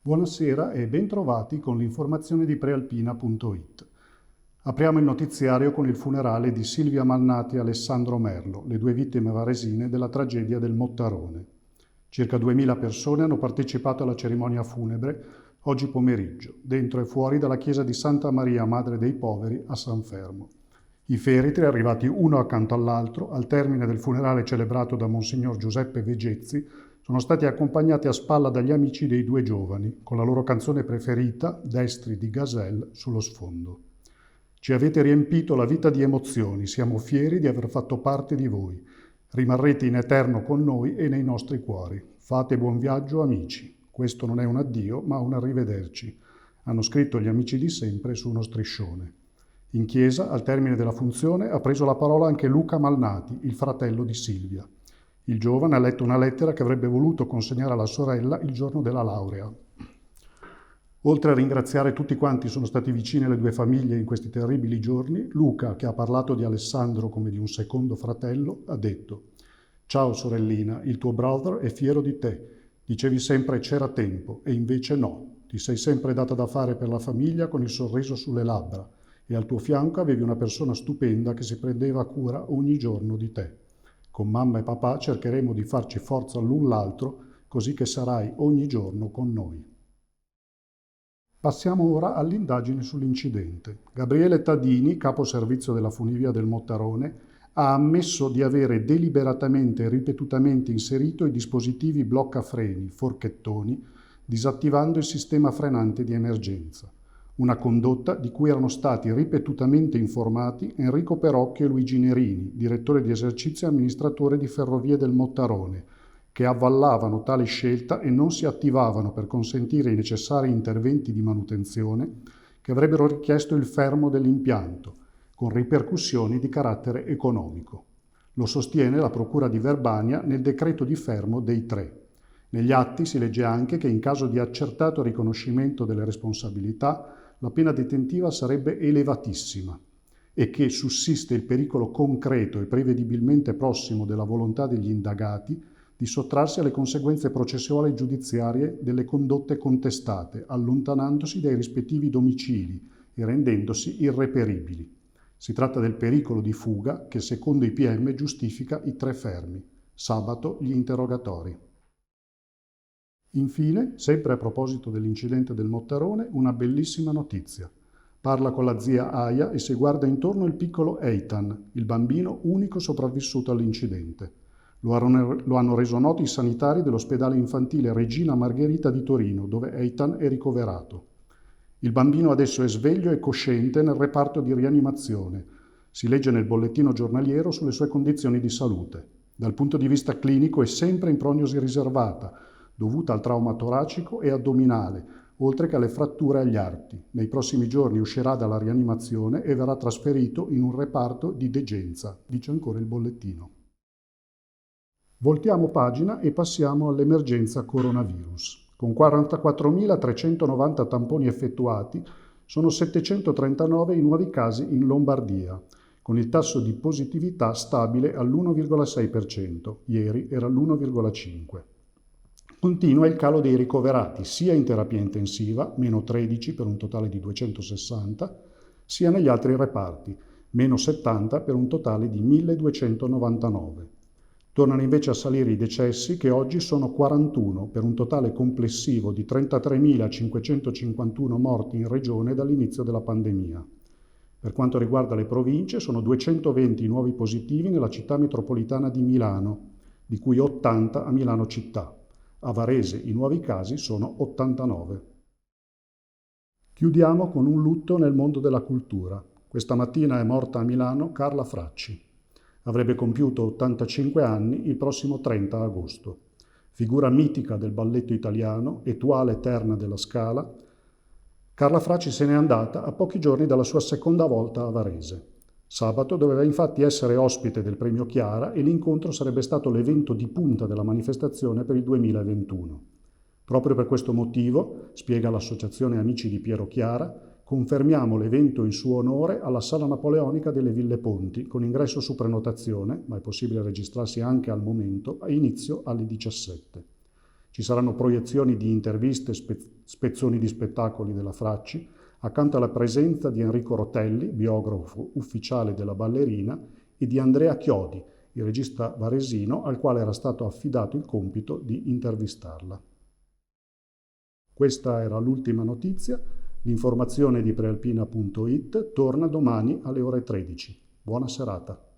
Buonasera e bentrovati con l'informazione di prealpina.it. Apriamo il notiziario con il funerale di Silvia Malnati e Alessandro Merlo, le due vittime varesine della tragedia del Mottarone. Circa 2000 persone hanno partecipato alla cerimonia funebre oggi pomeriggio, dentro e fuori dalla chiesa di Santa Maria Madre dei Poveri a San Fermo. I feretri, arrivati uno accanto all'altro, al termine del funerale celebrato da Monsignor Giuseppe Vegezzi, sono stati accompagnati a spalla dagli amici dei due giovani, con la loro canzone preferita, Destri di Gazelle, sullo sfondo. Ci avete riempito la vita di emozioni, siamo fieri di aver fatto parte di voi. Rimarrete in eterno con noi e nei nostri cuori. Fate buon viaggio, amici. Questo non è un addio, ma un arrivederci. Hanno scritto gli amici di sempre su uno striscione. In chiesa, al termine della funzione, ha preso la parola anche Luca Malnati, il fratello di Silvia. Il giovane ha letto una lettera che avrebbe voluto consegnare alla sorella il giorno della laurea. Oltre a ringraziare tutti quanti sono stati vicini alle due famiglie in questi terribili giorni, Luca, che ha parlato di Alessandro come di un secondo fratello, ha detto: «Ciao sorellina, il tuo brother è fiero di te. Dicevi sempre c'era tempo e invece no. Ti sei sempre data da fare per la famiglia con il sorriso sulle labbra e al tuo fianco avevi una persona stupenda che si prendeva cura ogni giorno di te. Con mamma e papà cercheremo di farci forza l'un l'altro, così che sarai ogni giorno con noi». Passiamo ora all'indagine sull'incidente. Gabriele Tadini, capo servizio della funivia del Mottarone, ha ammesso di avere deliberatamente e ripetutamente inserito i dispositivi bloccafreni, forchettoni, disattivando il sistema frenante di emergenza. Una condotta di cui erano stati ripetutamente informati Enrico Perocchio e Luigi Nerini, direttore di esercizio e amministratore di Ferrovie del Mottarone, che avvallavano tale scelta e non si attivavano per consentire i necessari interventi di manutenzione che avrebbero richiesto il fermo dell'impianto, con ripercussioni di carattere economico. Lo sostiene la Procura di Verbania nel decreto di fermo dei tre. Negli atti si legge anche che in caso di accertato riconoscimento delle responsabilità la pena detentiva sarebbe elevatissima e che sussiste il pericolo concreto e prevedibilmente prossimo della volontà degli indagati di sottrarsi alle conseguenze processuali e giudiziarie delle condotte contestate, allontanandosi dai rispettivi domicili e rendendosi irreperibili. Si tratta del pericolo di fuga che, secondo i PM, giustifica i tre fermi. Sabato gli interrogatori. Infine, sempre a proposito dell'incidente del Mottarone, una bellissima notizia. Parla con la zia Aya e si guarda intorno il piccolo Eitan, il bambino unico sopravvissuto all'incidente. Lo hanno reso noto i sanitari dell'ospedale infantile Regina Margherita di Torino, dove Eitan è ricoverato. Il bambino adesso è sveglio e cosciente nel reparto di rianimazione. Si legge nel bollettino giornaliero sulle sue condizioni di salute. Dal punto di vista clinico è sempre in prognosi riservata, dovuta al trauma toracico e addominale, oltre che alle fratture agli arti. Nei prossimi giorni uscirà dalla rianimazione e verrà trasferito in un reparto di degenza, dice ancora il bollettino. Voltiamo pagina e passiamo all'emergenza coronavirus. Con 44.390 tamponi effettuati, sono 739 i nuovi casi in Lombardia, con il tasso di positività stabile all'1,6%, ieri era l'1,5%. Continua il calo dei ricoverati sia in terapia intensiva, meno 13 per un totale di 260, sia negli altri reparti, meno 70 per un totale di 1.299. Tornano invece a salire i decessi che oggi sono 41 per un totale complessivo di 33.551 morti in regione dall'inizio della pandemia. Per quanto riguarda le province sono 220 nuovi positivi nella città metropolitana di Milano, di cui 80 a Milano città. A Varese i nuovi casi sono 89. Chiudiamo con un lutto nel mondo della cultura. Questa mattina è morta a Milano Carla Fracci. Avrebbe compiuto 85 anni il prossimo 30 agosto. Figura mitica del balletto italiano, etuale eterna della Scala, Carla Fracci se n'è andata a pochi giorni dalla sua seconda volta a Varese. Sabato doveva infatti essere ospite del premio Chiara e l'incontro sarebbe stato l'evento di punta della manifestazione per il 2021. Proprio per questo motivo, spiega l'Associazione Amici di Piero Chiara, confermiamo l'evento in suo onore alla Sala Napoleonica delle Ville Ponti, con ingresso su prenotazione, ma è possibile registrarsi anche al momento, a inizio alle 17. Ci saranno proiezioni di interviste, spezzoni di spettacoli della Fracci, accanto alla presenza di Enrico Rotelli, biografo ufficiale della ballerina, e di Andrea Chiodi, il regista varesino al quale era stato affidato il compito di intervistarla. Questa era l'ultima notizia. L'informazione di prealpina.it torna domani alle ore 13. Buona serata.